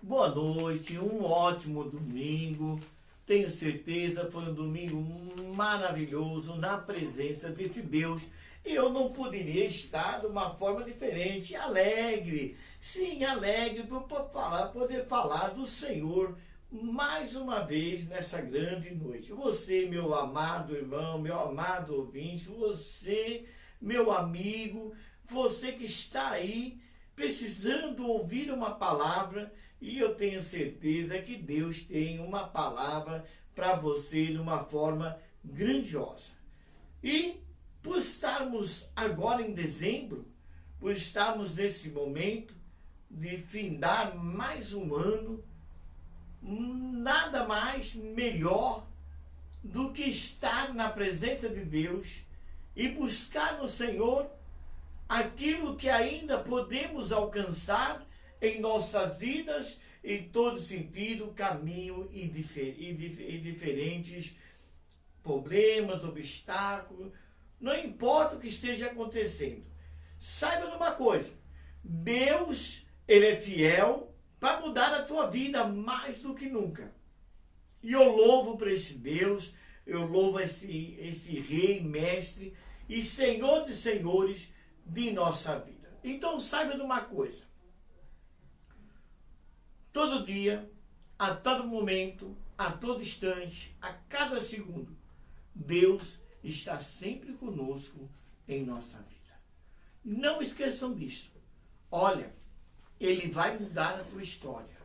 Boa noite, um ótimo domingo. Tenho certeza foi um domingo maravilhoso na presença desse Deus. E eu não poderia estar de uma forma diferente, alegre. Sim, alegre por poder falar do Senhor mais uma vez nessa grande noite. Você, meu amado irmão, meu amado ouvinte, você, meu amigo, você que está aí precisando ouvir uma palavra, e eu tenho certeza que Deus tem uma palavra para você de uma forma grandiosa. E por estarmos agora em dezembro, por estarmos nesse momento de findar mais um ano, nada mais melhor do que estar na presença de Deus e buscar no Senhor aquilo que ainda podemos alcançar em nossas vidas, em todo sentido, caminho e diferentes problemas, obstáculos, não importa o que esteja acontecendo. Saiba de uma coisa, Deus, Ele é fiel para mudar a tua vida mais do que nunca. E eu louvo para esse Deus, eu louvo esse Rei, Mestre e Senhor de Senhores de nossa vida. Então saiba de uma coisa, todo dia, a todo momento, a todo instante, a cada segundo, Deus está sempre conosco em nossa vida. Não esqueçam disso. Olha, Ele vai mudar a tua história.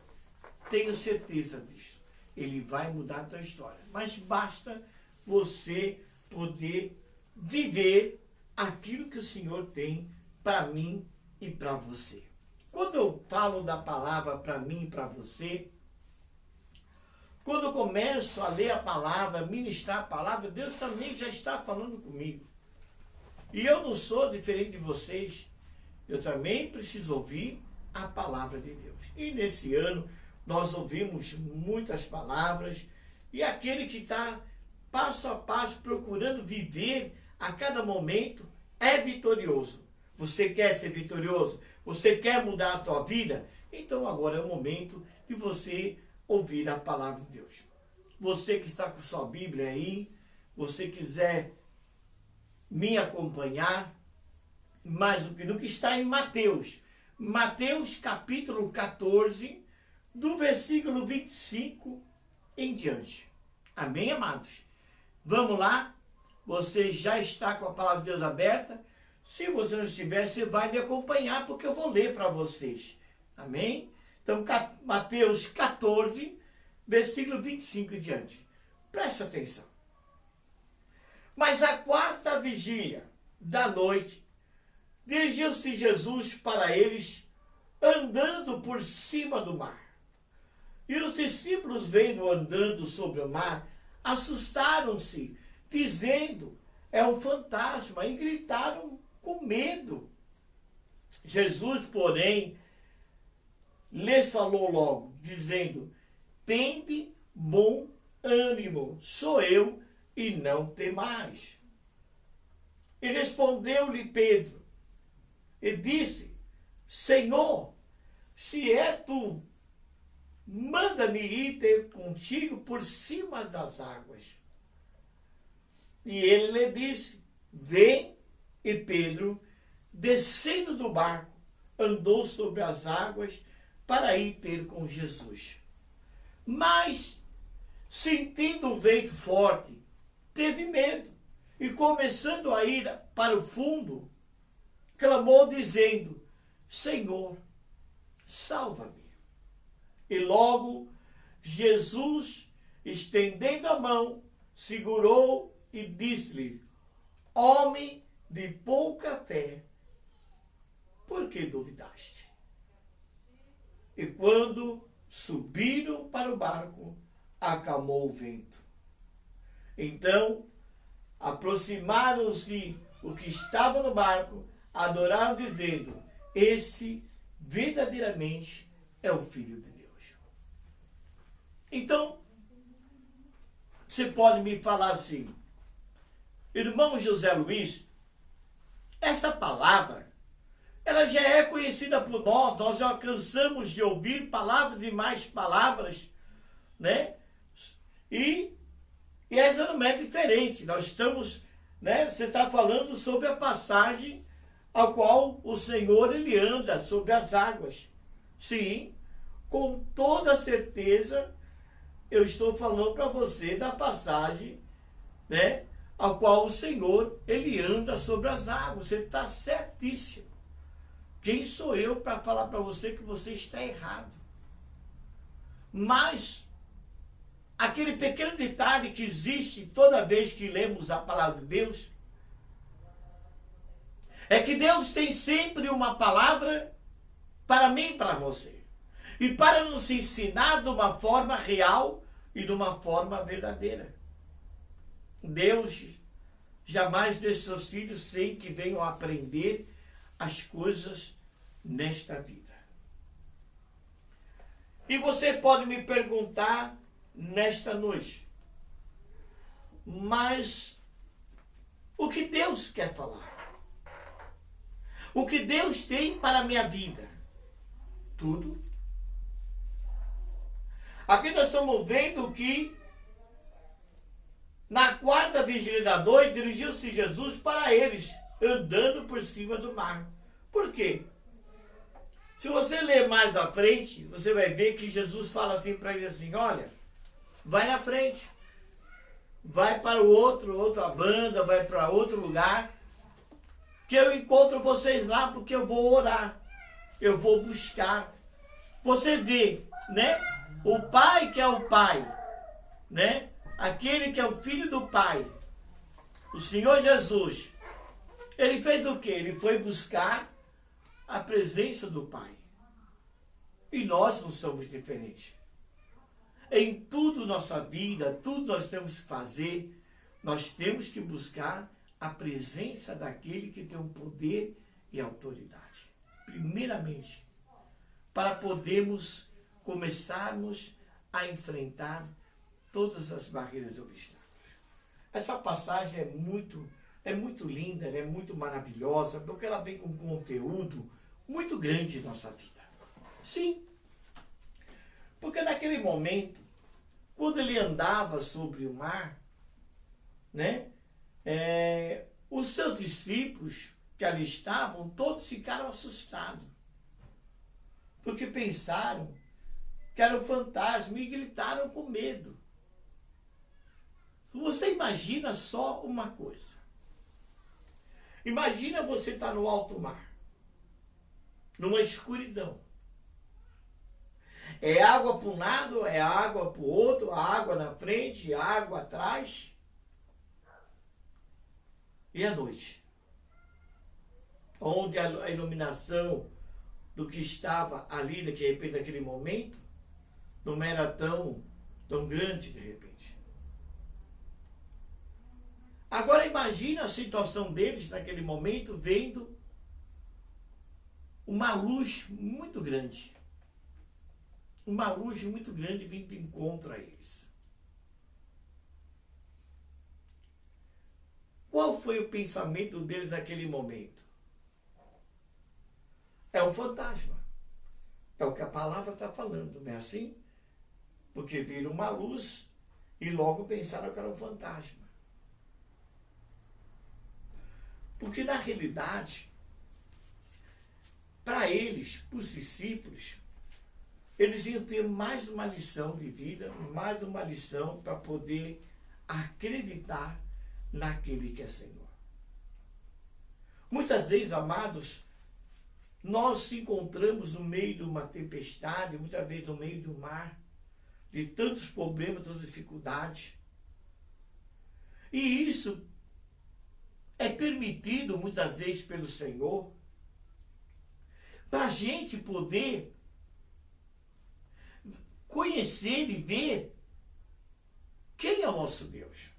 Tenho certeza disso. Ele vai mudar a tua história. Mas basta você poder viver aquilo que o Senhor tem para mim e para você. Quando eu falo da palavra para mim e para você, quando eu começo a ler a palavra, ministrar a palavra, Deus também já está falando comigo. E eu não sou diferente de vocês. Eu também preciso ouvir a palavra de Deus. E nesse ano, nós ouvimos muitas palavras. E aquele que está passo a passo procurando viver a cada momento é vitorioso. Você quer ser vitorioso? Você quer mudar a tua vida? Então agora é o momento de você ouvir a palavra de Deus. Você que está com sua Bíblia aí, você quiser me acompanhar, mais do que nunca, está em Mateus. Mateus capítulo 14, do versículo 25 em diante. Amém, amados? Vamos lá? Você já está com a palavra de Deus aberta? Se você não estiver, você vai me acompanhar, porque eu vou ler para vocês. Amém? Então, Mateus 14, versículo 25 em diante. Preste atenção. Mas à quarta vigília da noite, dirigiu-se Jesus para eles, andando por cima do mar. E os discípulos, vendo andando sobre o mar, assustaram-se, dizendo, é um fantasma, e gritaram com medo. Jesus, porém, lhes falou logo, dizendo, tende bom ânimo, sou eu, e não temais. E respondeu-lhe Pedro, e disse, Senhor, se é tu, manda-me ir ter contigo por cima das águas. E ele lhe disse, vem. E Pedro, descendo do barco, andou sobre as águas para ir ter com Jesus. Mas, sentindo o vento forte, teve medo e, começando a ir para o fundo, clamou dizendo, Senhor, salva-me. E logo Jesus, estendendo a mão, segurou e disse-lhe, homem de pouca fé, por que duvidaste? E quando subiram para o barco, acalmou o vento. Então, aproximaram-se os que estavam no barco, adoraram, dizendo, este verdadeiramente é o Filho de Deus. Então, você pode me falar assim, irmão José Luiz, essa palavra ela já é conhecida por nós, nós já cansamos de ouvir palavras e mais palavras, né? E essa não é diferente. Nós estamos, né? Você está falando sobre a passagem ao qual o Senhor, ele anda sobre as águas. Sim, com toda certeza, eu estou falando para você da passagem, né? Ao qual o Senhor, ele anda sobre as águas. Você está certíssimo. Quem sou eu para falar para você que você está errado? Mas aquele pequeno detalhe que existe toda vez que lemos a palavra de Deus é que Deus tem sempre uma palavra para mim e para você. E para nos ensinar de uma forma real e de uma forma verdadeira. Deus jamais deixa seus filhos sem que venham aprender as coisas nesta vida. E você pode me perguntar nesta noite, mas o que Deus quer falar? O que Deus tem para a minha vida? Tudo. Aqui nós estamos vendo que na quarta vigília da noite dirigiu-se Jesus para eles, andando por cima do mar. Por quê? Se você ler mais à frente, você vai ver que Jesus fala assim para ele assim, olha, vai na frente, vai para outra banda, vai para outro lugar, que eu encontro vocês lá porque eu vou orar, eu vou buscar. Você vê, né? O Pai que é o Pai, né? Aquele que é o Filho do Pai, o Senhor Jesus, ele fez o quê? Ele foi buscar a presença do Pai. E nós não somos diferentes. Em tudo nossa vida, tudo nós temos que fazer, nós temos que buscar a presença daquele que tem o poder e autoridade. Primeiramente, para podermos começarmos a enfrentar todas as barreiras e obstáculos. Essa passagem é muito linda, ela é muito maravilhosa, porque ela vem com um conteúdo muito grande em nossa vida. Sim, porque naquele momento, quando ele andava sobre o mar, né, os seus discípulos que ali estavam, todos ficaram assustados, porque pensaram que era um fantasma e gritaram com medo. Você imagina só uma coisa. Imagina você estar no alto mar, numa escuridão. É água para um lado, é água para o outro, a água na frente, a água atrás. E à noite, onde a iluminação do que estava ali, de repente, naquele momento, não era tão grande, de repente. Agora imagina a situação deles naquele momento, vendo uma luz muito grande. Uma luz muito grande vindo de encontro a eles. Qual foi o pensamento deles naquele momento? É um fantasma. É o que a palavra está falando, não é assim? Porque viram uma luz e logo pensaram que era um fantasma. Porque na realidade, para eles, para os discípulos, eles iam ter mais uma lição de vida, mais uma lição para poder acreditar naquele que é Senhor. Muitas vezes, amados, nós se encontramos no meio de uma tempestade, muitas vezes no meio do mar, de tantos problemas, tantas dificuldades. E isso é permitido muitas vezes pelo Senhor para a gente poder conhecer e ver quem é o nosso Deus.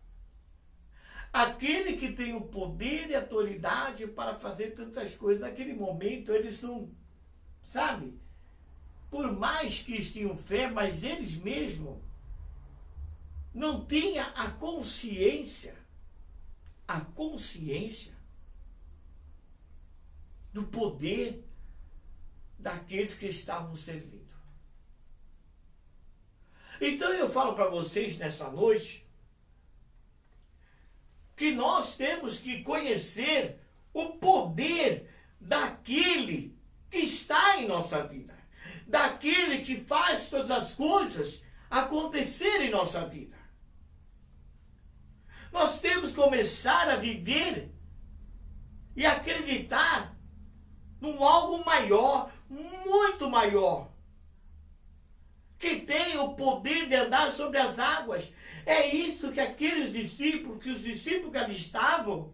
Aquele que tem o poder e a autoridade para fazer tantas coisas. Naquele momento eles não, sabe, por mais que eles tinham fé, mas eles mesmos não tinham a consciência do poder daqueles que estavam servindo. Então eu falo para vocês nessa noite que nós temos que conhecer o poder daquele que está em nossa vida, daquele que faz todas as coisas acontecer em nossa vida. Nós temos que começar a viver e acreditar num algo maior, muito maior, que tem o poder de andar sobre as águas. É isso que aqueles discípulos, que os discípulos que ali estavam,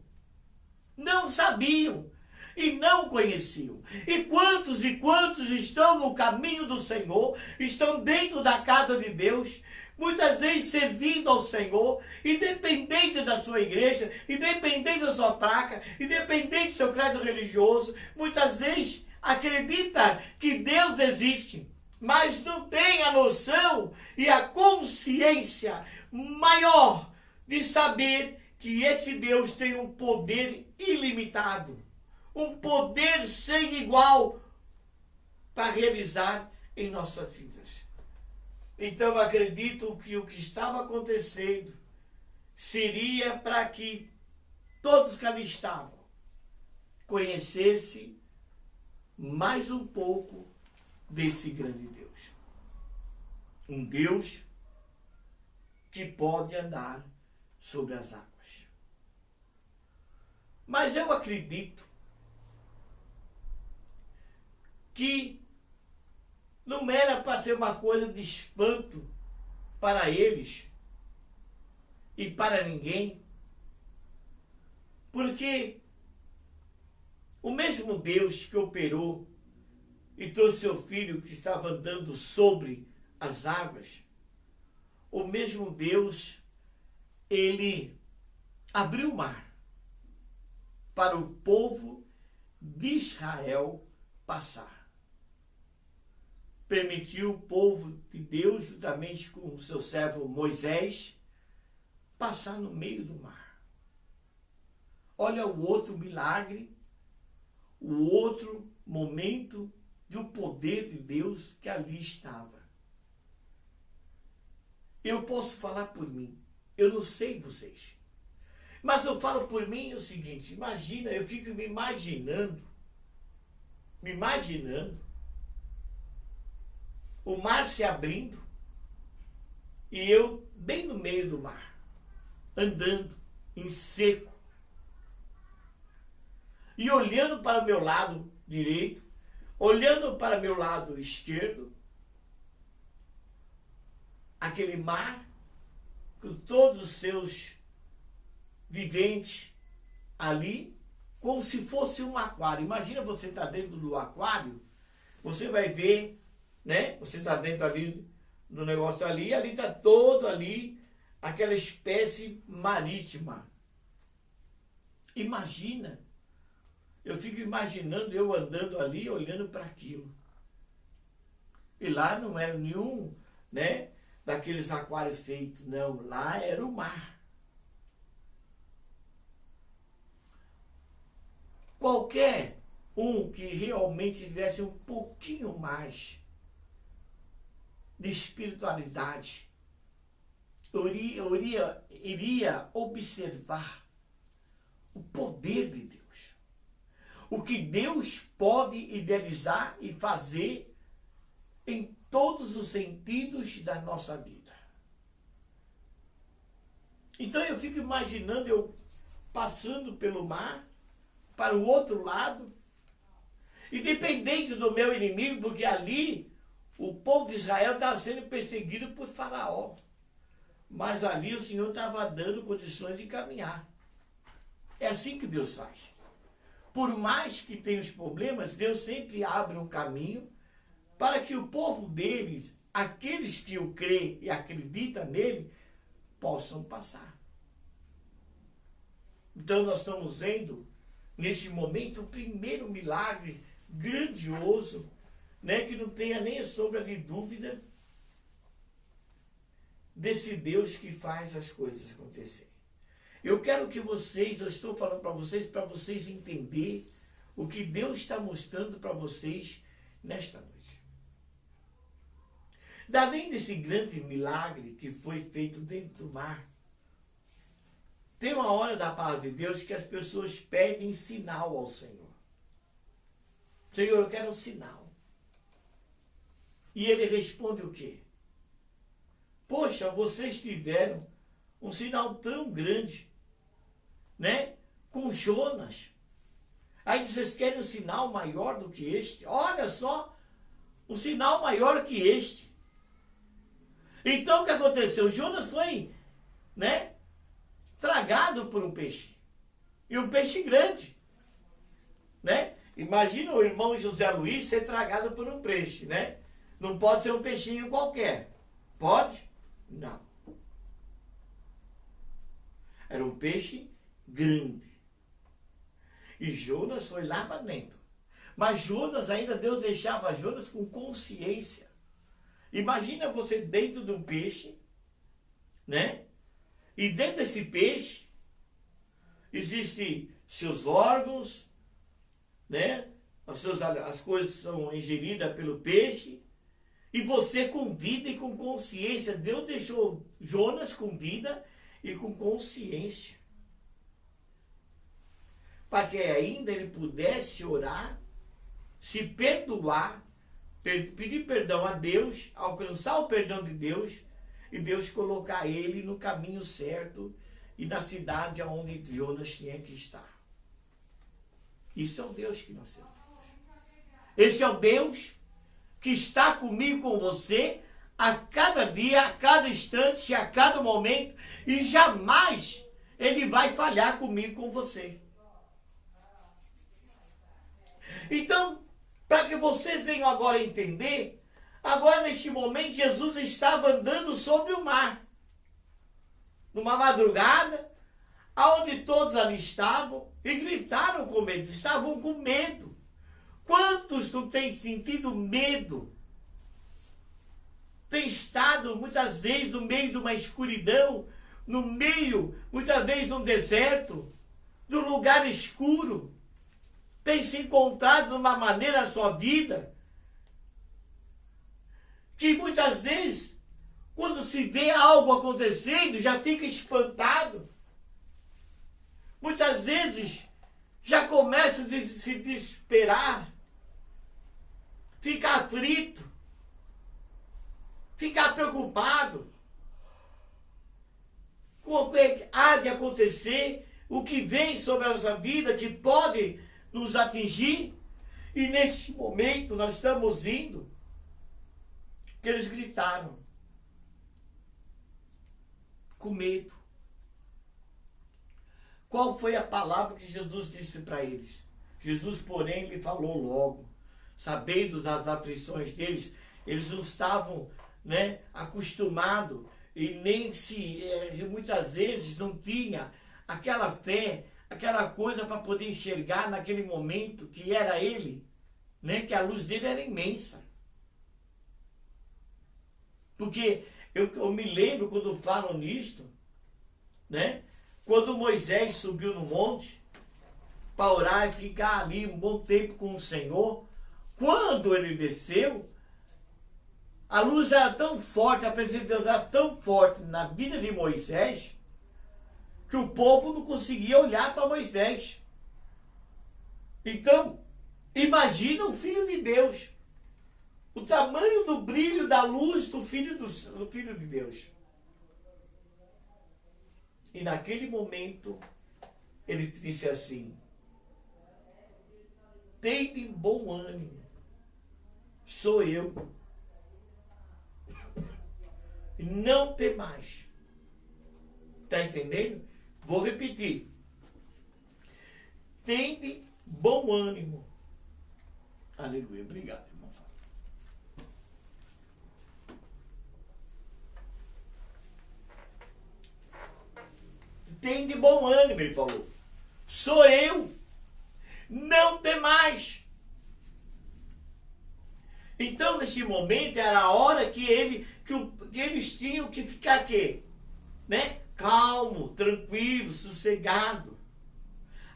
não sabiam e não conheciam. E quantos estão no caminho do Senhor, estão dentro da casa de Deus, muitas vezes servindo ao Senhor, independente da sua igreja, independente da sua placa, independente do seu credo religioso, muitas vezes acredita que Deus existe, mas não tem a noção e a consciência maior de saber que esse Deus tem um poder ilimitado, um poder sem igual para realizar em nossas vidas. Então eu acredito que o que estava acontecendo seria para que todos que ali estavam conhecessem mais um pouco desse grande Deus. Um Deus que pode andar sobre as águas. Mas eu acredito que não era para ser uma coisa de espanto para eles e para ninguém, porque o mesmo Deus que operou e trouxe seu filho que estava andando sobre as águas, o mesmo Deus, ele abriu o mar para o povo de Israel passar. Permitiu o povo de Deus, juntamente com o seu servo Moisés, passar no meio do mar. Olha o outro milagre, o outro momento de um poder de Deus que ali estava. Eu posso falar por mim, eu não sei vocês, mas eu falo por mim o seguinte: imagina, eu fico me imaginando, o mar se abrindo e eu bem no meio do mar, andando em seco, e olhando para o meu lado direito, olhando para o meu lado esquerdo, aquele mar com todos os seus viventes ali, como se fosse um aquário. Imagina você estar dentro do aquário, você vai ver, né? Você está dentro ali do negócio ali, e ali está todo ali aquela espécie marítima. Imagina, eu fico imaginando eu andando ali, olhando para aquilo. E lá não era nenhum, né, daqueles aquários feitos, não. Lá era o mar. Qualquer um que realmente tivesse um pouquinho mais de espiritualidade, iria observar o poder de Deus. O que Deus pode idealizar e fazer em todos os sentidos da nossa vida. Então eu fico imaginando eu passando pelo mar para o outro lado, independente do meu inimigo, porque ali o povo de Israel estava sendo perseguido por Faraó. Mas ali o Senhor estava dando condições de caminhar. É assim que Deus faz. Por mais que tenha os problemas, Deus sempre abre um caminho para que o povo deles, aqueles que o creem e acreditam nele, possam passar. Então nós estamos vendo, neste momento, o primeiro milagre grandioso, né, que não tenha nem sombra de dúvida, desse Deus que faz as coisas acontecerem. Eu quero que vocês, eu estou falando para vocês entenderem o que Deus está mostrando para vocês nesta noite. Além desse grande milagre que foi feito dentro do mar, tem uma hora da palavra de Deus que as pessoas pedem sinal ao Senhor. Senhor, eu quero um sinal. E ele responde o quê? Poxa, vocês tiveram um sinal tão grande, né? Com Jonas. Aí vocês querem um sinal maior do que este? Olha só, um sinal maior que este. Então o que aconteceu? Jonas foi, né, tragado por um peixe. E um peixe grande, né? Imagina o irmão José Luiz ser tragado por um peixe, né? Não pode ser um peixinho qualquer. Pode? Não. Era um peixe grande. E Jonas foi lá para dentro. Mas Jonas, ainda Deus deixava Jonas com consciência. Imagina você dentro de um peixe, né? E dentro desse peixe existem seus órgãos, né? As coisas são ingeridas pelo peixe. E você com vida e com consciência. Deus deixou Jonas com vida e com consciência, para que ainda ele pudesse orar, se perdoar, pedir perdão a Deus, alcançar o perdão de Deus, e Deus colocar ele no caminho certo e na cidade onde Jonas tinha que estar. Isso é o Deus que nós temos. Esse é o Deus que está comigo, com você, a cada dia, a cada instante, a cada momento, e jamais ele vai falhar comigo, com você. Então, para que vocês venham agora entender, agora neste momento Jesus estava andando sobre o mar. Numa madrugada, aonde todos ali estavam e gritaram com medo, estavam com medo. Quantos não têm sentido medo? Tem estado muitas vezes no meio de uma escuridão, no meio, muitas vezes, de um deserto, de um lugar escuro. Tem se encontrado de uma maneira na sua vida que muitas vezes, quando se vê algo acontecendo, já fica espantado. Muitas vezes já começa a se desesperar, ficar aflito, ficar preocupado com o que há de acontecer, o que vem sobre a nossa vida, que pode nos atingir. E neste momento nós estamos indo, que eles gritaram com medo. Qual foi a palavra que Jesus disse para eles? Jesus, porém, lhe falou logo, sabendo das aflições deles. Eles não estavam, né, acostumados, e nem muitas vezes não tinha aquela fé, aquela coisa para poder enxergar naquele momento que era ele, né, que a luz dele era imensa. Porque eu me lembro quando falam nisto, né, quando Moisés subiu no monte para orar e ficar ali um bom tempo com o Senhor, quando ele desceu, a luz era tão forte, a presença de Deus era tão forte na vida de Moisés, que o povo não conseguia olhar para Moisés. Então, imagina o Filho de Deus, o tamanho do brilho da luz do Filho de Deus. E naquele momento, ele disse assim: tende bom ânimo, sou eu, não temais. Está entendendo? Vou repetir. Tende bom ânimo. Aleluia. Obrigado, irmão. Tende bom ânimo, ele falou. Sou eu. Não temais. Então, nesse momento, era a hora que eles tinham que ficar aqui, né? Calmo, tranquilo, sossegado.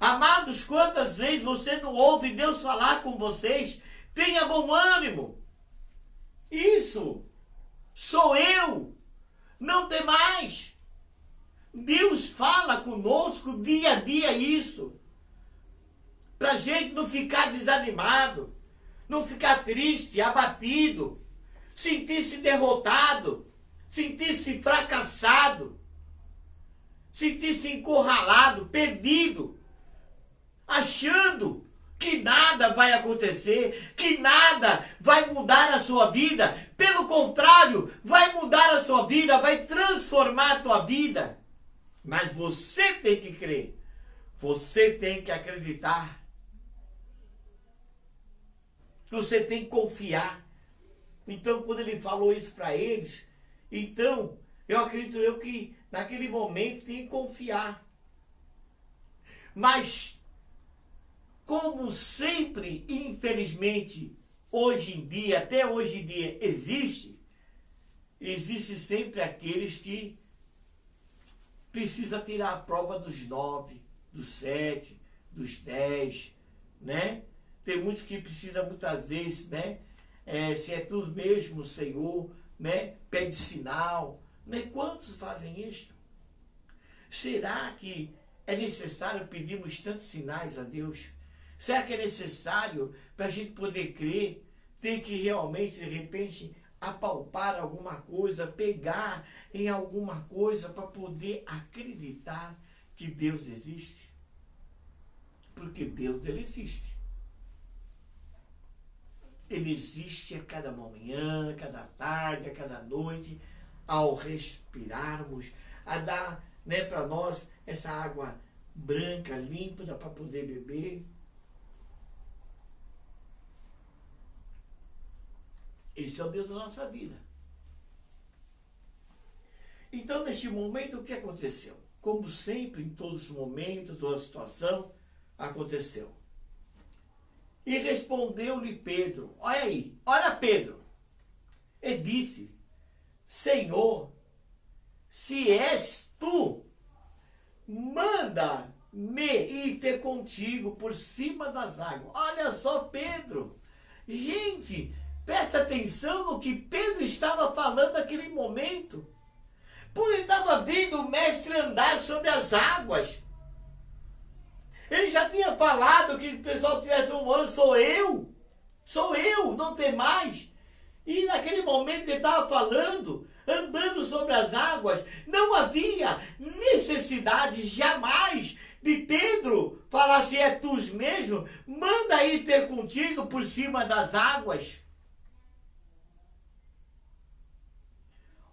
Amados, quantas vezes você não ouve Deus falar com vocês? Tenha bom ânimo. Isso. Sou eu. Não tem mais. Deus fala conosco dia a dia isso. Para a gente não ficar desanimado, não ficar triste, abatido, sentir-se derrotado, sentir-se fracassado, sentir-se encurralado, perdido, achando que nada vai acontecer, que nada vai mudar a sua vida. Pelo contrário, vai mudar a sua vida, vai transformar a tua vida. Mas você tem que crer, você tem que acreditar, você tem que confiar. Então, quando ele falou isso para eles, então, eu acredito que naquele momento tem que confiar. Mas, como sempre, infelizmente, hoje em dia, até hoje em dia, existe sempre aqueles que precisam tirar a prova dos 9, dos 7, dos 10, né? Tem muitos que precisam muitas vezes, né? Se é tu mesmo, Senhor, né? Pede sinal, né? Quantos fazem isso? Será que é necessário pedirmos tantos sinais a Deus? Será que é necessário, para a gente poder crer, ter que realmente, de repente, apalpar alguma coisa, pegar em alguma coisa para poder acreditar que Deus existe? Porque Deus, ele existe. Ele existe a cada manhã, a cada tarde, a cada noite, ao respirarmos, a dar, né, para nós essa água branca, límpida, para poder beber. Esse é o Deus da nossa vida. Então, neste momento, o que aconteceu? Como sempre, em todos os momentos, toda situação, aconteceu. E respondeu-lhe Pedro, olha aí, olha Pedro, e disse, Senhor, se és tu, manda-me ir ter contigo por cima das águas. Olha só Pedro, gente, presta atenção no que Pedro estava falando naquele momento. Porque ele estava vendo o mestre andar sobre as águas. Ele já tinha falado que o pessoal tivesse um olho, sou eu, não tem mais. E naquele momento que ele estava falando, andando sobre as águas, não havia necessidade jamais de Pedro falar assim, é tu mesmo, manda ir ter contigo por cima das águas.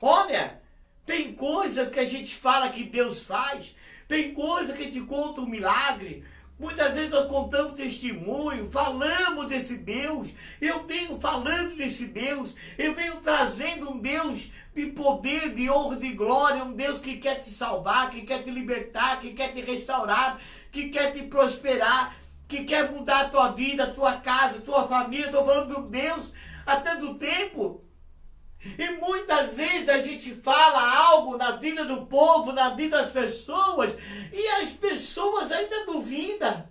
Olha, tem coisas que a gente fala que Deus faz, tem coisas que a gente conta um milagre. Muitas vezes nós contamos testemunho, falamos desse Deus. Eu venho falando desse Deus. Eu venho trazendo um Deus de poder, de honra, de glória. Um Deus que quer te salvar, que quer te libertar, que quer te restaurar, que quer te prosperar, que quer mudar a tua vida, a tua casa, a tua família. Estou falando de um Deus há tanto tempo. E muitas vezes a gente fala algo na vida do povo, na vida das pessoas, e as pessoas ainda duvidam,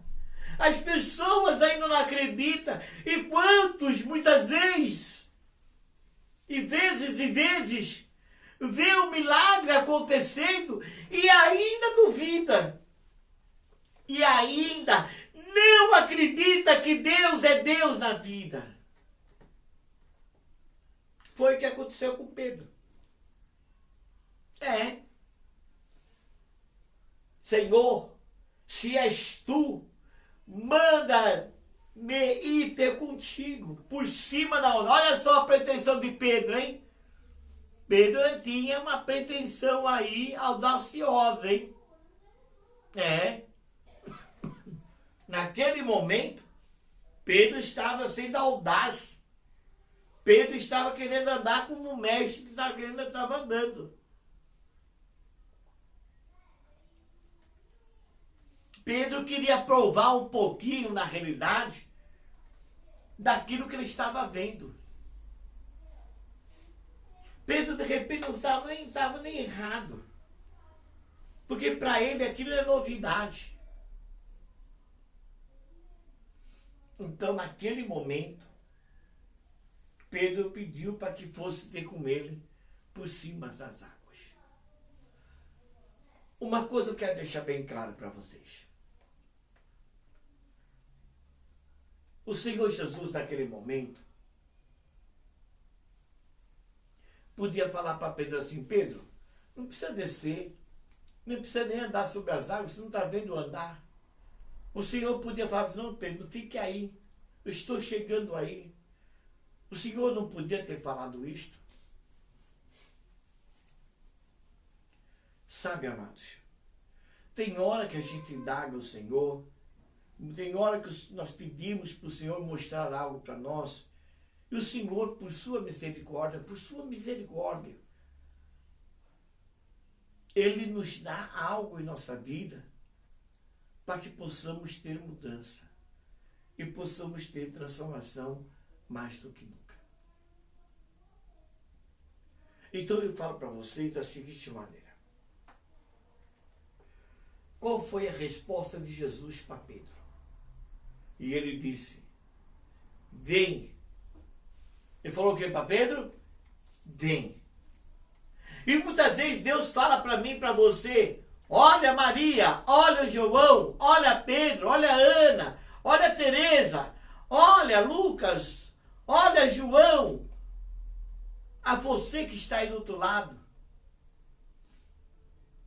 as pessoas ainda não acreditam. E quantos, muitas vezes, vê o milagre acontecendo e ainda duvida, e ainda não acredita que Deus é Deus na vida. Foi o que aconteceu com Pedro. Senhor, se és tu, manda-me ir ter contigo, por cima da onda. Olha só a pretensão de Pedro, hein? Pedro tinha uma pretensão aí audaciosa, hein? Naquele momento, Pedro estava sendo audaz. Pedro estava querendo andar como o mestre estava andando. Pedro queria provar um pouquinho, na realidade, daquilo que ele estava vendo. Pedro, de repente, não estava nem errado. Porque para ele aquilo era novidade. Então, naquele momento, Pedro pediu para que fosse ter com ele por cima das águas. Uma coisa eu quero deixar bem claro para vocês. O Senhor Jesus, naquele momento, podia falar para Pedro assim: Pedro, não precisa descer, não precisa nem andar sobre as águas, você não está vendo andar. O Senhor podia falar assim: não, Pedro, fique aí, eu estou chegando aí. O Senhor não podia ter falado isto? Sabe, amados, tem hora que a gente indaga o Senhor, tem hora que nós pedimos para o Senhor mostrar algo para nós, e o Senhor, por sua misericórdia, Ele nos dá algo em nossa vida para que possamos ter mudança e possamos ter transformação mais do que nunca. Então eu falo para vocês da seguinte maneira. Qual foi a resposta de Jesus para Pedro? E ele disse: vem. Ele falou o que para Pedro? Vem. E muitas vezes Deus fala para mim e para você: olha Maria, olha João, olha Pedro, olha Ana, olha Teresa, olha Lucas, olha João. A você que está aí do outro lado.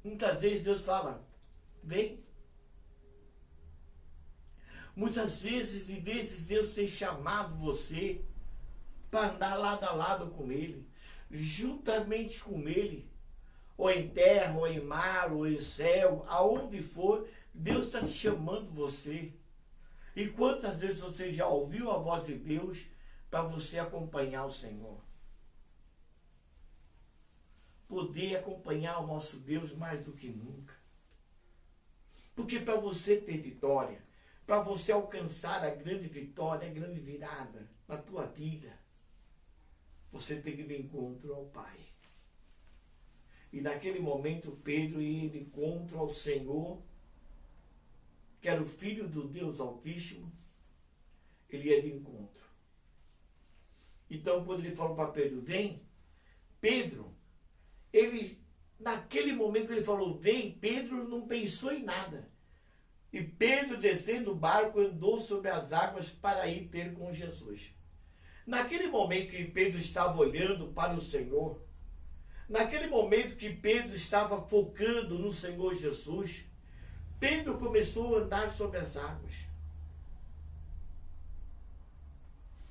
Muitas vezes Deus fala: vem. Muitas vezes Deus tem chamado você para andar lado a lado com Ele, juntamente com Ele, ou em terra, ou em mar, ou em céu, aonde for, Deus está te chamando você. E quantas vezes você já ouviu a voz de Deus para você acompanhar o Senhor? Poder acompanhar o nosso Deus mais do que nunca. Porque para você ter vitória, para você alcançar a grande vitória, a grande virada na tua vida, você tem que ir de encontro ao Pai. E naquele momento Pedro ia de encontro ao Senhor, que era o Filho do Deus Altíssimo, ele ia de encontro. Então quando ele falou para Pedro: vem, Pedro, naquele momento que ele falou vem, Pedro não pensou em nada. E Pedro, descendo do barco, andou sobre as águas para ir ter com Jesus. Naquele momento que Pedro estava olhando para o Senhor, naquele momento que Pedro estava focando no Senhor Jesus, Pedro começou a andar sobre as águas.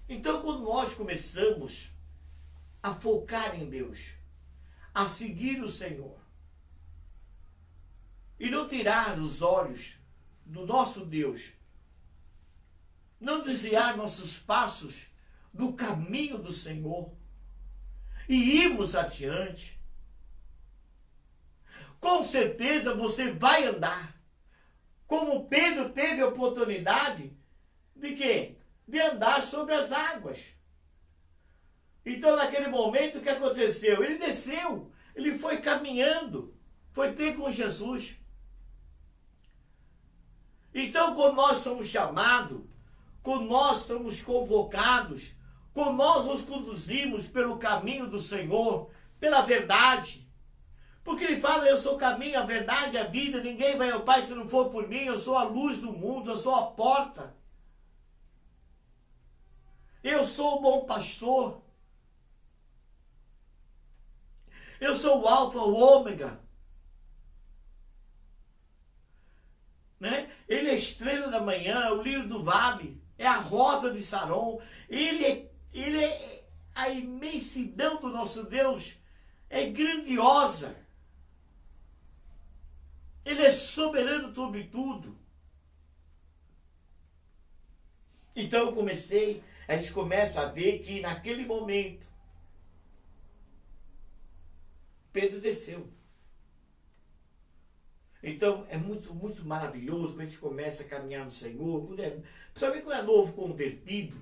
Então, quando nós começamos a focar em Deus, a seguir o Senhor, e não tirar os olhos do nosso Deus, não desviar nossos passos do caminho do Senhor e irmos adiante, com certeza você vai andar, como Pedro teve a oportunidade de quê? De andar sobre as águas. Então naquele momento o que aconteceu? Ele desceu, ele foi caminhando, foi ter com Jesus. Então, quando nós somos chamados, quando nós somos convocados, quando nós nos conduzimos pelo caminho do Senhor, pela verdade, porque Ele fala: eu sou o caminho, a verdade e a vida, ninguém vai ao Pai se não for por mim, eu sou a luz do mundo, eu sou a porta, eu sou o bom pastor, eu sou o alfa, o ômega, né? Ele é a estrela da manhã, o lírio do vale, é a rosa de Saron, ele é a imensidão do nosso Deus, é grandiosa, ele é soberano sobre tudo. Então a gente começa a ver que naquele momento Pedro desceu. Então é muito, muito maravilhoso quando a gente começa a caminhar no Senhor, principalmente quando é novo convertido,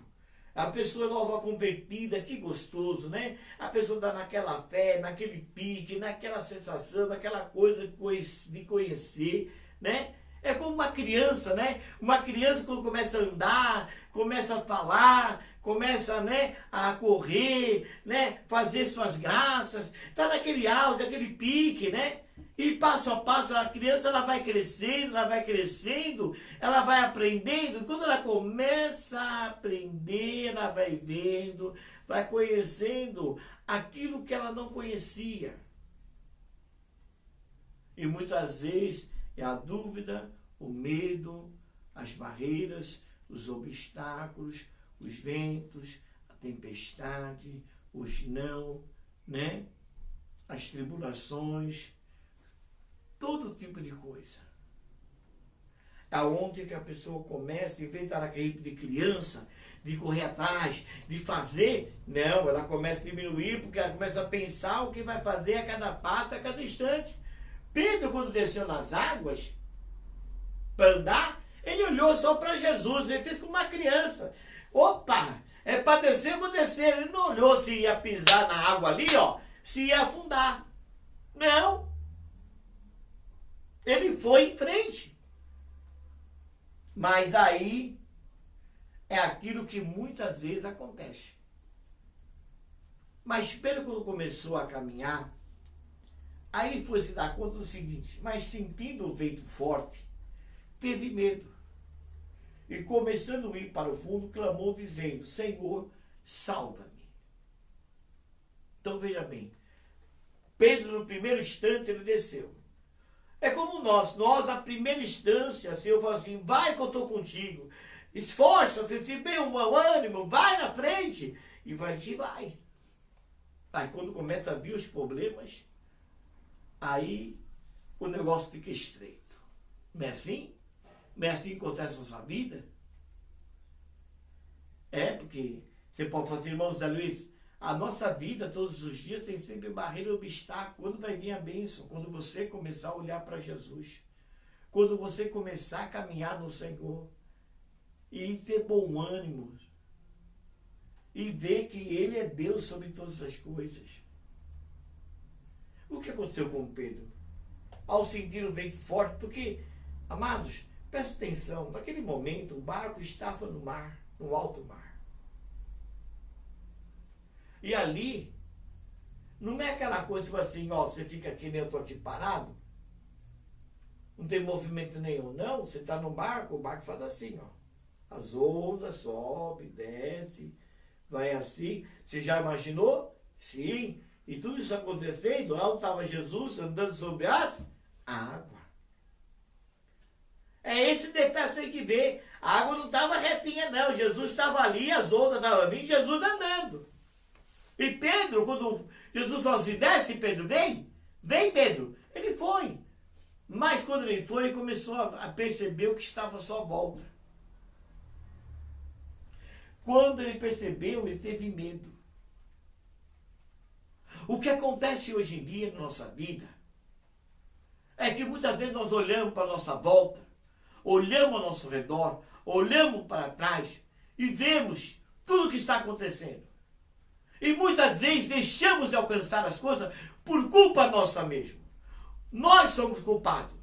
a pessoa nova convertida, que gostoso, né? A pessoa está naquela fé, naquele pique, naquela sensação, naquela coisa de conhecer, né? É como uma criança, né? Uma criança quando começa a andar, começa a falar, começa, né, a correr, né, fazer suas graças, tá naquele auge, aquele pique, né? E passo a passo a criança ela vai crescendo, ela vai aprendendo, e quando ela começa a aprender, ela vai vendo, vai conhecendo aquilo que ela não conhecia. E muitas vezes é a dúvida, o medo, as barreiras, os obstáculos, os ventos, a tempestade, os não, né? As tribulações, todo tipo de coisa. Aonde que a pessoa começa, em vez de estar naquele de criança, de correr atrás, de fazer, não, ela começa a diminuir, porque ela começa a pensar o que vai fazer a cada passo, a cada instante. Pedro, quando desceu nas águas, para andar, ele olhou só para Jesus, ele fez como uma criança. Opa, é para descer, eu vou descer. Ele não olhou se ia pisar na água ali, ó, se ia afundar. Não. Ele foi em frente. Mas aí é aquilo que muitas vezes acontece. Mas Pedro, quando começou a caminhar, aí ele foi se dar conta do seguinte: mas sentindo o vento forte, teve medo. E começando a ir para o fundo, clamou dizendo: Senhor, salva-me. Então veja bem, Pedro no primeiro instante ele desceu. É como nós na primeira instância, o Senhor fala assim: vai que eu estou contigo, esforça-se, se bem o meu ânimo, vai na frente, e vai. Aí quando começa a vir os problemas, aí o negócio fica estreito. Não é assim? Não é assim que acontece na sua vida? É, porque você pode fazer, irmão José Luiz, a nossa vida todos os dias tem sempre barreira e obstáculo. Quando vai vir a bênção? Quando você começar a olhar para Jesus. Quando você começar a caminhar no Senhor. E ter bom ânimo. E ver que Ele é Deus sobre todas as coisas. O que aconteceu com Pedro? Ao sentir o vento forte, porque, amados, presta atenção, naquele momento o barco estava no mar, no alto mar. E ali, não é aquela coisa tipo assim, ó, você fica aqui, nem eu estou aqui parado, não tem movimento nenhum, não, você está no barco, o barco faz assim, ó, as ondas sobe, desce, vai assim, você já imaginou? Sim, e tudo isso acontecendo, lá estava Jesus andando sobre as águas. É esse detalhe que você tem que ver, a água não estava retinha não, Jesus estava ali, as ondas estavam vindo, Jesus andando. E Pedro, quando Jesus falou assim, desce Pedro, vem Pedro, ele foi. Mas quando ele foi, ele começou a perceber o que estava à sua volta. Quando ele percebeu, ele teve medo. O que acontece hoje em dia na nossa vida é que muitas vezes nós olhamos para a nossa volta, olhamos ao nosso redor, olhamos para trás e vemos tudo o que está acontecendo. E muitas vezes deixamos de alcançar as coisas por culpa nossa mesmo. Nós somos culpados.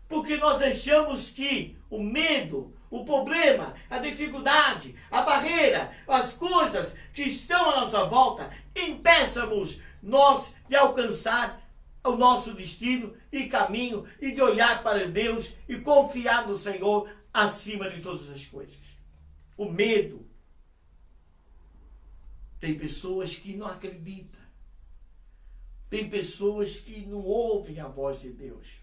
Porque nós deixamos que o medo, o problema, a dificuldade, a barreira, as coisas que estão à nossa volta, impeçam-nos nós de alcançar o nosso destino e caminho e de olhar para Deus e confiar no Senhor acima de todas as coisas. O medo. Tem pessoas que não acreditam. Tem pessoas que não ouvem a voz de Deus.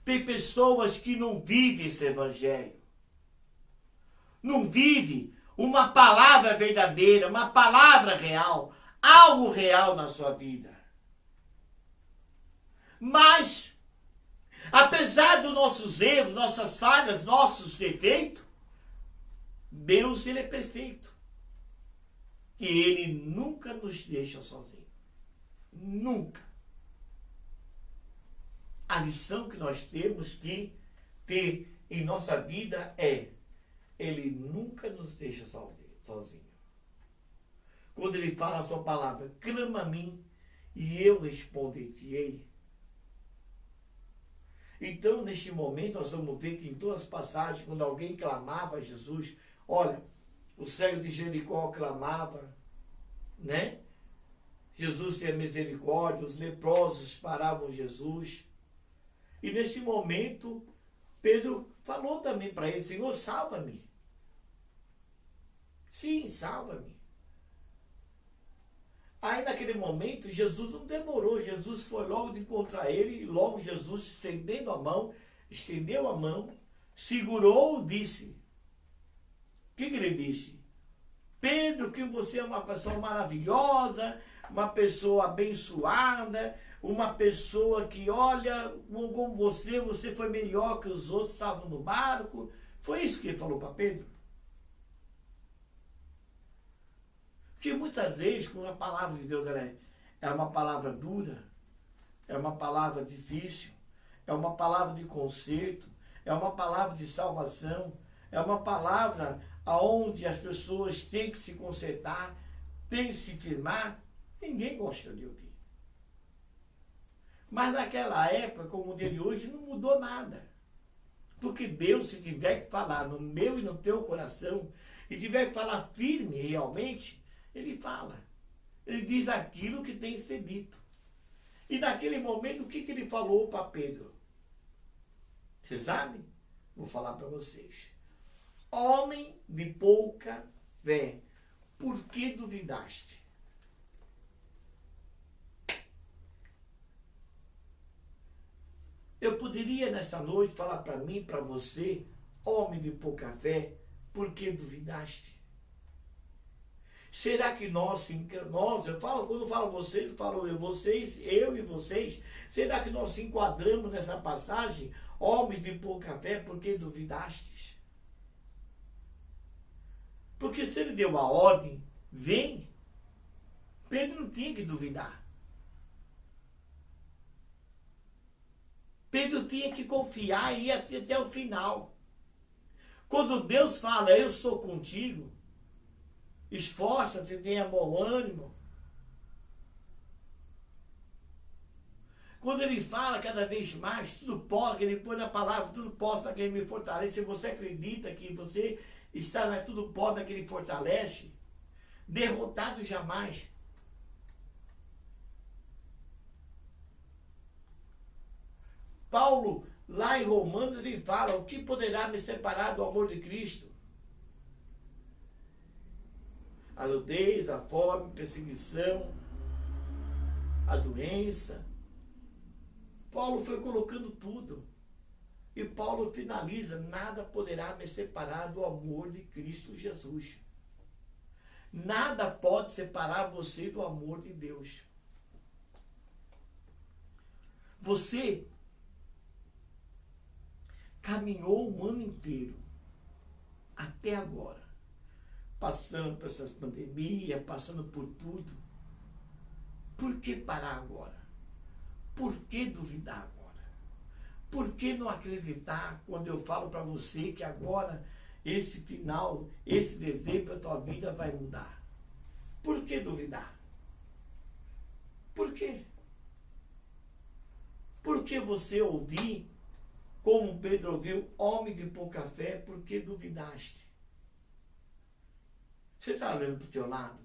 Tem pessoas que não vivem esse evangelho. Não vivem uma palavra verdadeira, uma palavra real, algo real na sua vida. Mas, apesar dos nossos erros, nossas falhas, nossos defeitos, Deus, Ele é perfeito. E Ele nunca nos deixa sozinhos. Nunca. A lição que nós temos que ter em nossa vida é: Ele nunca nos deixa sozinho. Quando Ele fala a sua palavra, clama a mim e eu responderei. Então, neste momento, nós vamos ver que em todas as passagens, quando alguém clamava a Jesus, olha, o cego de Jericó clamava, né? Jesus tinha misericórdia, os leprosos paravam Jesus. E nesse momento, Pedro falou também para ele, Senhor, salva-me. Sim, salva-me. Aí naquele momento, Jesus não demorou, Jesus foi logo de encontrar ele, e logo Jesus, estendeu a mão, segurou, disse. O que ele disse? Pedro, que você é uma pessoa maravilhosa, uma pessoa abençoada, uma pessoa que, olha, como você foi melhor que os outros que estavam no barco. Foi isso que ele falou para Pedro. Porque muitas vezes, quando a palavra de Deus é uma palavra dura, é uma palavra difícil, é uma palavra de conserto, é uma palavra de salvação, é uma palavra onde as pessoas têm que se consertar, têm que se firmar, ninguém gosta de ouvir. Mas naquela época, como o dia de hoje, não mudou nada. Porque Deus, se tiver que falar no meu e no teu coração, e tiver que falar firme realmente, Ele fala. Ele diz aquilo que tem que ser dito. E naquele momento, o que ele falou para Pedro? Você sabe? Vou falar para vocês. Homem de pouca fé, por que duvidaste? Eu poderia nesta noite falar para mim, para você, homem de pouca fé, por que duvidaste? Será que nós, quando eu falo vocês, eu falo eu e vocês, será que nós se enquadramos nessa passagem, homens de pouca fé, por que duvidastes? Porque se ele deu a ordem, vem, Pedro não tinha que duvidar. Pedro tinha que confiar e ir até o final. Quando Deus fala, eu sou contigo, esforça-te, tenha bom ânimo. Quando ele fala cada vez mais, tudo pode, que ele põe na palavra, tudo posso naquele me fortalece. Se você acredita que você está na tudo pode naquele fortalece, derrotado jamais. Paulo, lá em Romanos, ele fala, o que poderá me separar do amor de Cristo? A nudez, a fome, a perseguição, a doença. Paulo foi colocando tudo. E Paulo finaliza, nada poderá me separar do amor de Cristo Jesus. Nada pode separar você do amor de Deus. Você caminhou um ano inteiro, até agora, passando por essas pandemias, passando por tudo. Por que parar agora? Por que duvidar agora? Por que não acreditar quando eu falo para você que agora, esse final, esse dezembro, a tua vida vai mudar? Por que duvidar? Por quê? Por que você ouvir, como Pedro ouviu, homem de pouca fé, por que duvidaste? Você está olhando para o teu lado?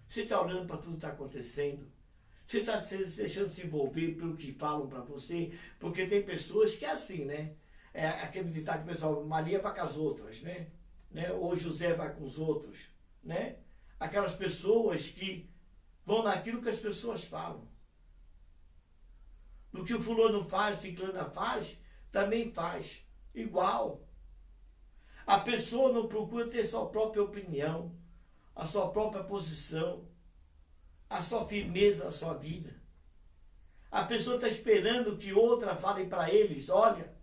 Você está olhando para tudo que está acontecendo? Você está deixando se envolver pelo que falam para você? Porque tem pessoas que é assim, né? É aquele ditado que o pessoal, Maria vai com as outras, né? Ou José vai com os outros, né? Aquelas pessoas que vão naquilo que as pessoas falam. No que o fulano faz, ciclana faz, também faz. Igual. A pessoa não procura ter sua própria opinião, a sua própria posição, a sua firmeza na sua vida. A pessoa está esperando que outra fale para eles, olha,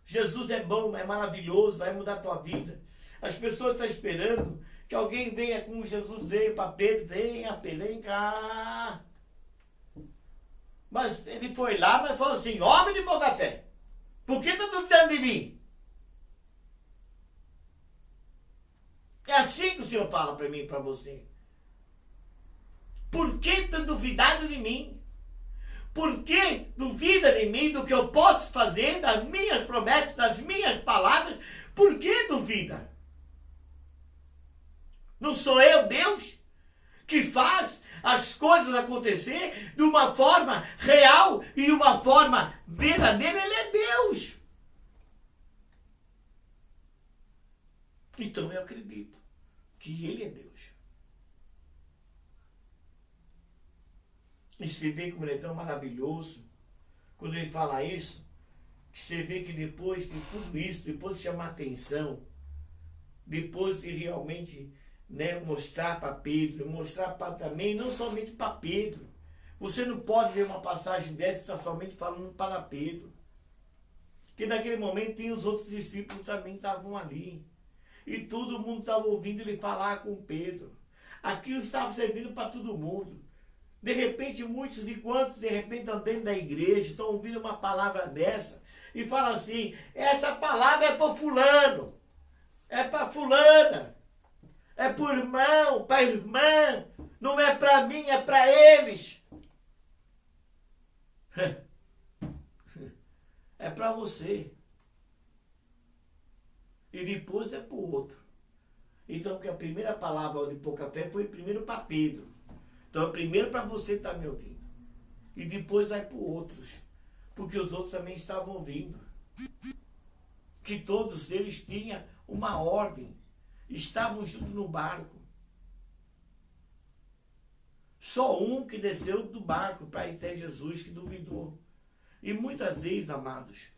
Jesus é bom, é maravilhoso, vai mudar a tua vida. As pessoas estão esperando que alguém venha como Jesus veio para Pedro, venha, vem cá. Mas ele foi lá, mas falou assim, homem de pouca fé, por que está duvidando de mim? É assim que o Senhor fala para mim e para você. Por que está duvidando de mim? Por que duvida de mim, do que eu posso fazer, das minhas promessas, das minhas palavras? Por que duvida? Não sou eu, Deus, que faz as coisas acontecer de uma forma real e uma forma verdadeira? Ele é Deus. Então eu acredito que Ele é Deus. E você vê como Ele é tão maravilhoso. Quando Ele fala isso, que você vê que depois de tudo isso, depois de chamar atenção, depois de realmente, né, mostrar para Pedro, mostrar também, não somente para Pedro. Você não pode ver uma passagem dessa e estar somente falando para Pedro. Porque naquele momento tem os outros discípulos também estavam ali. E todo mundo estava ouvindo ele falar com Pedro. Aquilo estava servindo para todo mundo. De repente, muitos e quantos, de repente, estão dentro da igreja, estão ouvindo uma palavra dessa, e falam assim, essa palavra é para fulano, é para fulana, é para o irmão, para a irmã, não é para mim, é para eles. É para você. E depois é para o outro. Então, que a primeira palavra de pouca fé foi primeiro para Pedro. Então, primeiro para você estar me ouvindo. E depois vai para outros. Porque os outros também estavam ouvindo. Que todos eles tinham uma ordem. Estavam juntos no barco. Só um que desceu do barco para ir até Jesus que duvidou. E muitas vezes, amados,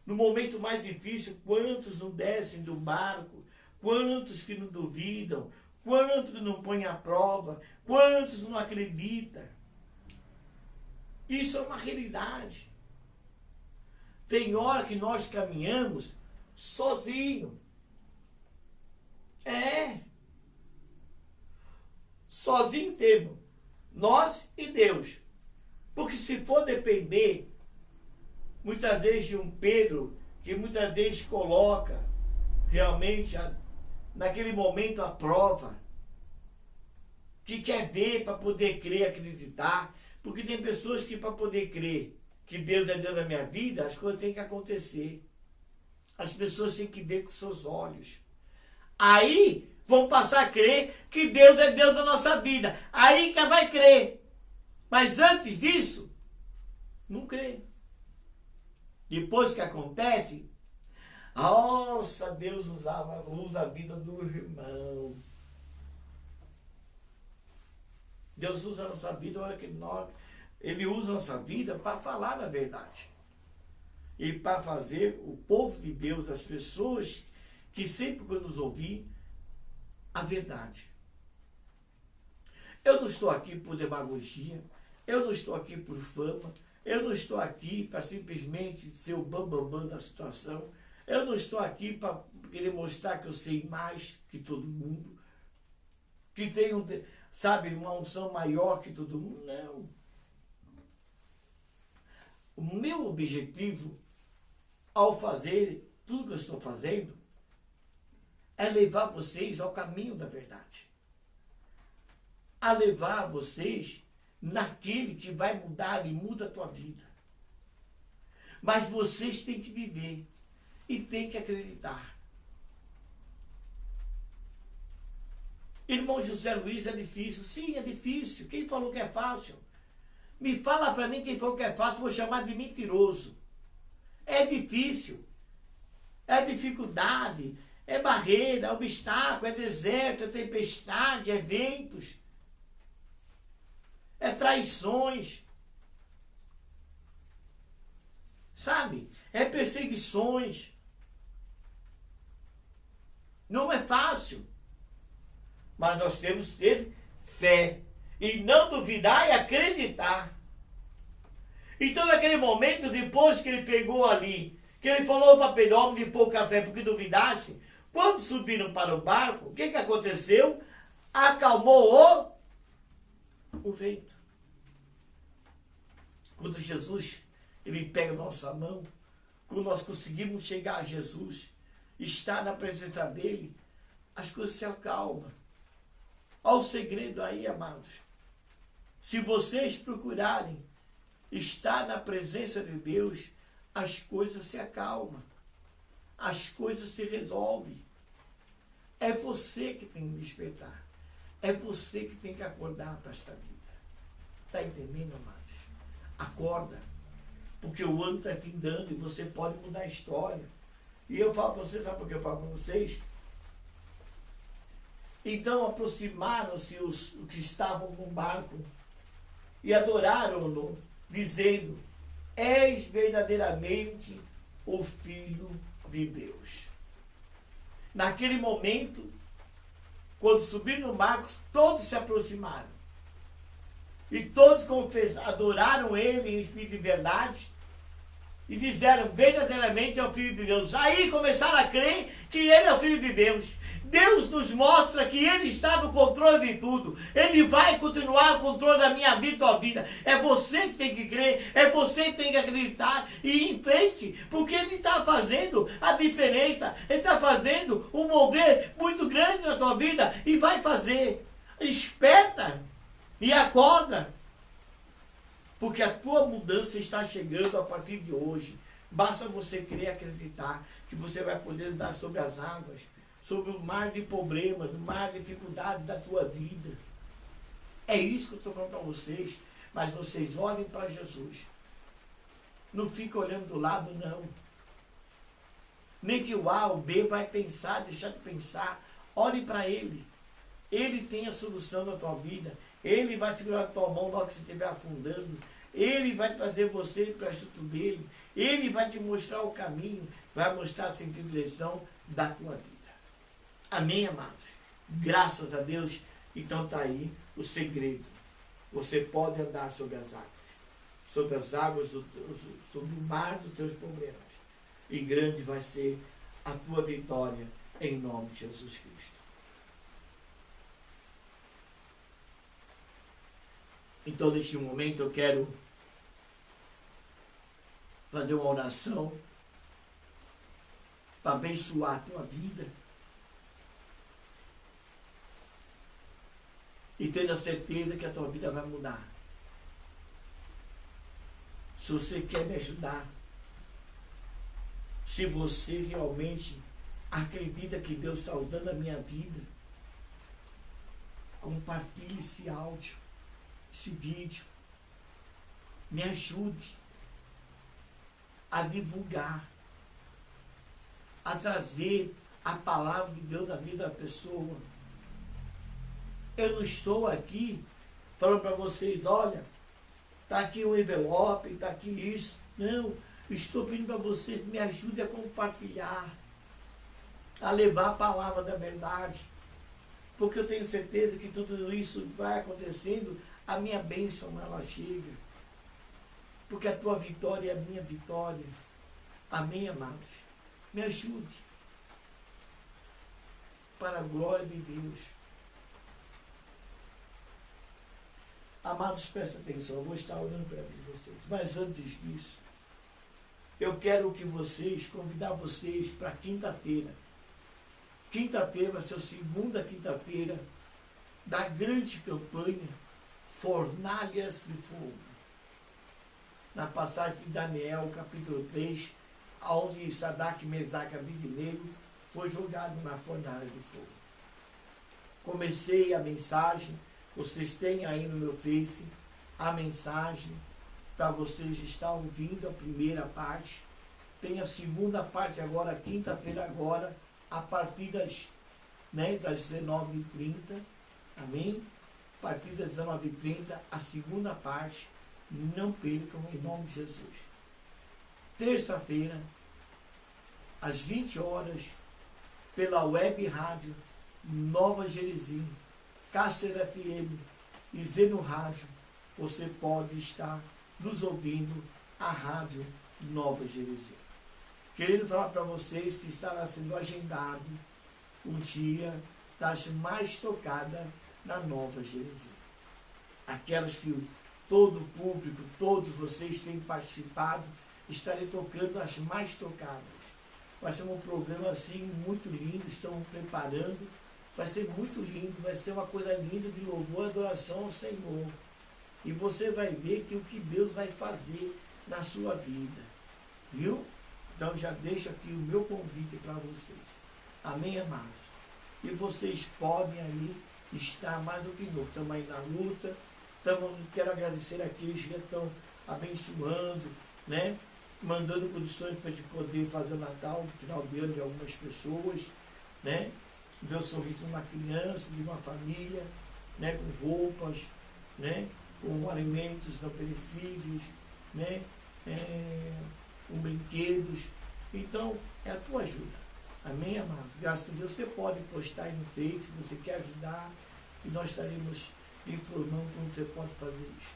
no momento mais difícil, quantos não descem do barco? Quantos que não duvidam? Quantos que não põem à prova? Quantos não acreditam? Isso é uma realidade. Tem hora que nós caminhamos sozinho. Sozinho temos. Nós e Deus. Porque se for depender, muitas vezes de um Pedro, que muitas vezes coloca realmente naquele momento a prova, que quer ver para poder crer, acreditar, porque tem pessoas que para poder crer que Deus é Deus na minha vida, as coisas têm que acontecer. As pessoas têm que ver com seus olhos. Aí vão passar a crer que Deus é Deus da nossa vida. Aí que vai crer. Mas antes disso, não crê. Depois que acontece, nossa, Deus usa a vida do irmão. Deus usa a nossa vida, olha que Ele usa a nossa vida para falar a verdade. E para fazer o povo de Deus, as pessoas que sempre que nos ouvir, a verdade. Eu não estou aqui por demagogia, eu não estou aqui por fama, eu não estou aqui para simplesmente ser o bambambam da situação. Eu não estou aqui para querer mostrar que eu sei mais que todo mundo. Que tenho, sabe, uma unção maior que todo mundo. Não. O meu objetivo, ao fazer tudo que eu estou fazendo, é levar vocês ao caminho da verdade. A levar vocês naquele que vai mudar e muda a tua vida. Mas vocês têm que viver e têm que acreditar. Irmão José Luiz, é difícil? Sim, é difícil. Quem falou que é fácil? Me fala para mim quem falou que é fácil, vou chamar de mentiroso. É difícil. É dificuldade, é barreira, é obstáculo, é deserto, é tempestade, é ventos. É traições, sabe? É perseguições. Não é fácil, mas nós temos que ter fé e não duvidar e acreditar. Então, naquele momento, depois que ele pegou ali, que ele falou para Pedro, homem de pouca fé, porque duvidasse, quando subiram para o barco, o que aconteceu? Acalmou o vento. Quando Jesus, ele pega a nossa mão, quando nós conseguimos chegar a Jesus, estar na presença dele, as coisas se acalmam. Olha o segredo aí, amados. Se vocês procurarem está na presença de Deus, as coisas se acalmam, as coisas se resolvem. É você que tem que despertar. É você que tem que acordar para esta vida. Está entendendo, amados? Acorda. Porque o ano está findando e você pode mudar a história. E eu falo para vocês, sabe por que eu falo para vocês? Então aproximaram-se os que estavam no barco e adoraram-no, dizendo: És verdadeiramente o Filho de Deus. Naquele momento, quando subiram no barco, todos se aproximaram. E todos adoraram ele em espírito e verdade. E disseram: verdadeiramente é o Filho de Deus. Aí começaram a crer que ele é o Filho de Deus. Deus nos mostra que ele está no controle de tudo. Ele vai continuar o controle da minha vida e tua vida. É você que tem que crer, é você que tem que acreditar e ir em frente. Porque ele está fazendo a diferença. Ele está fazendo um mover muito grande na tua vida e vai fazer. Esperta e acorda. Porque a tua mudança está chegando a partir de hoje. Basta você crer e acreditar que você vai poder andar sobre as águas, sobre o mar de problemas, o mar de dificuldades da tua vida. É isso que eu estou falando para vocês. Mas vocês olhem para Jesus. Não fica olhando do lado, não. Nem que o A ou o B vai pensar, deixar de pensar. Olhe para Ele. Ele tem a solução da tua vida. Ele vai segurar a tua mão na hora que você estiver afundando. Ele vai trazer você para junto dele. Ele vai te mostrar o caminho. Vai mostrar a sentido de direção da tua vida. Amém, amados? Graças a Deus. Então está aí o segredo. Você pode andar sobre as águas. Sobre as águas, sobre o mar dos teus problemas. E grande vai ser a tua vitória em nome de Jesus Cristo. Então, neste momento, eu quero fazer uma oração para abençoar a tua vida. E tendo a certeza que a tua vida vai mudar. Se você quer me ajudar, se você realmente acredita que Deus está usando a minha vida, compartilhe esse áudio, esse vídeo. Me ajude a divulgar, a trazer a palavra de Deus na vida da pessoa. Eu não estou aqui falando para vocês: olha, está aqui um envelope, está aqui isso. Não, estou pedindo para vocês: me ajude a compartilhar, a levar a palavra da verdade. Porque eu tenho certeza que tudo isso vai acontecendo, a minha bênção ela chega. Porque a tua vitória é a minha vitória. Amém, amados? Me ajude. Para a glória de Deus. Amados, presta atenção. Eu vou estar orando para vocês. Mas antes disso, eu quero que vocês, convidar vocês para quinta-feira. Quinta-feira vai ser a segunda quinta-feira da grande campanha Fornalhas de Fogo. Na passagem de Daniel, capítulo 3, onde Sadraque, Mesaque e Abednego foi jogado na fornalha de fogo. Comecei a mensagem, vocês têm aí no meu Face a mensagem para vocês estar ouvindo a primeira parte. Tem a segunda parte agora, quinta-feira agora, a partir das 19h30, amém? A partir das 19h30, a segunda parte, não percam em nome de Jesus. Terça-feira, às 20 horas, pela web rádio Nova Jerezinho, Cássera FM e Zeno Rádio, você pode estar nos ouvindo a rádio Nova Jerezinho. Querendo falar para vocês que estará sendo agendado um dia das mais tocadas na Nova Jerezinho. Aquelas que todo o público, todos vocês têm participado, estarei tocando as mais tocadas. Vai ser um programa assim muito lindo, estão preparando. Vai ser muito lindo, vai ser uma coisa linda de louvor e adoração ao Senhor. E você vai ver que o que Deus vai fazer na sua vida. Viu? Então já deixo aqui o meu convite para vocês. Amém, amados? E vocês podem aí estar mais do que nunca. Estamos aí na luta. Quero agradecer àqueles que estão abençoando, né? Mandando condições para a gente poder fazer o Natal no final de ano de algumas pessoas, né? Ver o sorriso de uma criança, de uma família, né? Com roupas, né? Com alimentos não perecíveis, né? Com brinquedos. Então, é a tua ajuda. Amém, amados? Graças a Deus, você pode postar aí no Face, se você quer ajudar, e nós estaremos informando como você pode fazer isso.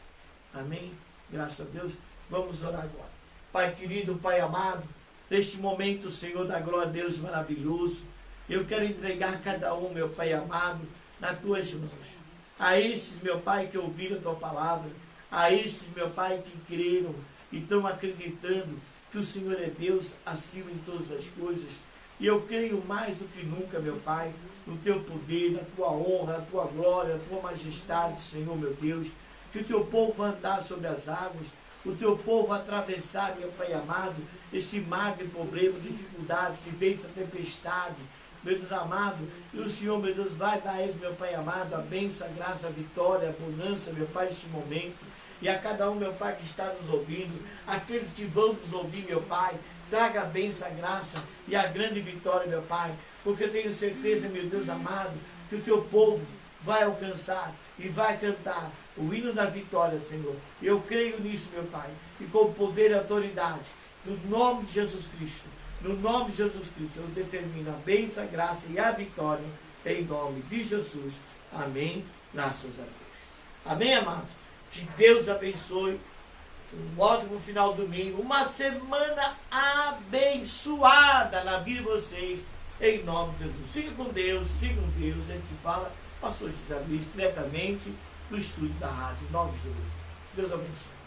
Amém? Graças a Deus. Vamos orar agora. Pai querido, Pai amado, neste momento, Senhor da glória, Deus maravilhoso, eu quero entregar cada um, meu Pai amado, nas tuas mãos. A esses, meu Pai, que ouviram a tua palavra, a esses, meu Pai, que creram e estão acreditando que o Senhor é Deus acima de todas as coisas. E eu creio mais do que nunca, meu Pai, no teu poder, na tua honra, na tua glória, na tua majestade, Senhor, meu Deus, que o teu povo vai andar sobre as águas, o teu povo vai atravessar, meu Pai amado, esse mar de problemas, dificuldades, se vem essa tempestade, meu Deus amado, e o Senhor, meu Deus, vai dar a eles, meu Pai amado, a bênção, a graça, a vitória, a abundância, meu Pai, neste momento, e a cada um, meu Pai, que está nos ouvindo, aqueles que vão nos ouvir, meu Pai, traga a bênção, a graça e a grande vitória, meu Pai, porque eu tenho certeza, meu Deus amado, que o teu povo vai alcançar e vai cantar o hino da vitória, Senhor. Eu creio nisso, meu Pai, e com poder e autoridade, no nome de Jesus Cristo, no nome de Jesus Cristo, eu determino a bênção, a graça e a vitória, em nome de Jesus. Amém. Graças a Deus. Amém, amados? Que Deus abençoe. Um ótimo final de domingo, uma semana abençoada na vida de vocês, em nome de Jesus. Siga com Deus, siga com Deus. A gente fala, pastor José Luiz, diretamente do estúdio da Rádio 9 de Jesus. Deus abençoe.